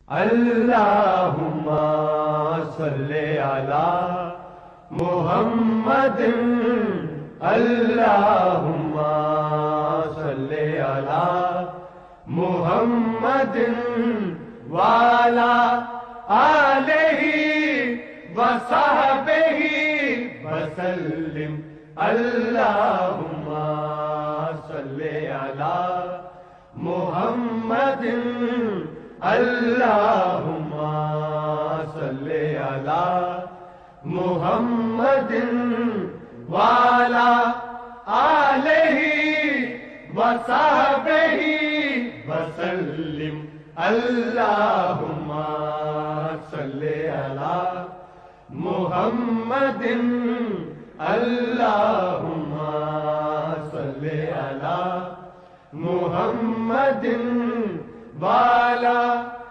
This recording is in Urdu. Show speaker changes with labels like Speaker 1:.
Speaker 1: اللہم صلی علی محمد اللہم صلی علی محمد وعلی آلہ وصحبہ وسلم اللہم صلی علی محمد اللہم صلی علی محمد وعلی آلہ وصحبہ وسلم اللہم صلی علی محمد اللہم صلی علی محمد وعلی